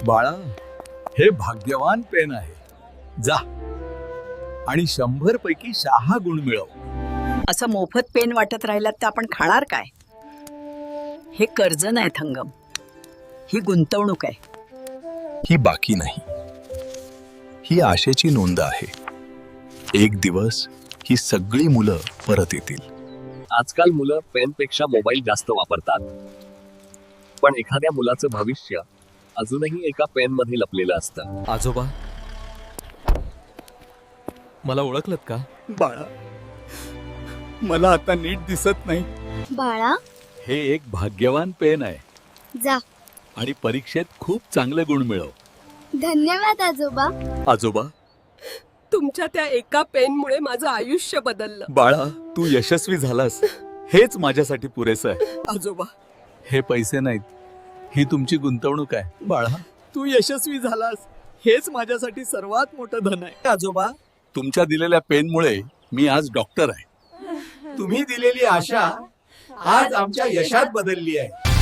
बाळा, हे भाग्यवान पेन आहे. जा आणि 100 पैकी 6 गुण मिळव. असं मोफत पेन वाटत राहिलात तर आपण खाणार काय? हे कर्ज नाही थंगम, ही गुंतवणूक आहे. ही बाकी नाही, ही आशेची नोंद आहे. एक दिवस ही सगळी मुलं परत येतील. आजकाल मुलं पेनपेक्षा मोबाईल जास्त वापरतात, पण एखाद्या मुलाचं भविष्य अजूनही एका पेनमध्ये लपलेलं असतं. आजोबा, मला ओळखलत का? बाळा, मला आता नीट दिसत नाही. बाळा, हे एक भाग्यवान पेन आहे जा. आणि परीक्षेत खूप चांगले गुण मिळव. धन्यवाद आजोबा. आजोबा, तुमच्या त्या एका पेनमुळे माझं आयुष्य बदललं. बाळा, तू यशस्वी झालास, हेच माझ्यासाठी पुरेसं आहे. आजोबा, हे पैसे नाहीत, ही तुमची गुंतवणूक आहे. बाळा, तू यशस्वी झालास, हेच माझ्यासाठी सर्वात मोठं धन आहे. आजोबा, तुमच्या दिलेल्या पेनमुळे मी आज डॉक्टर आहे. तुम्ही दिलेली आशा आज आमच्या यशात बदलली आहे.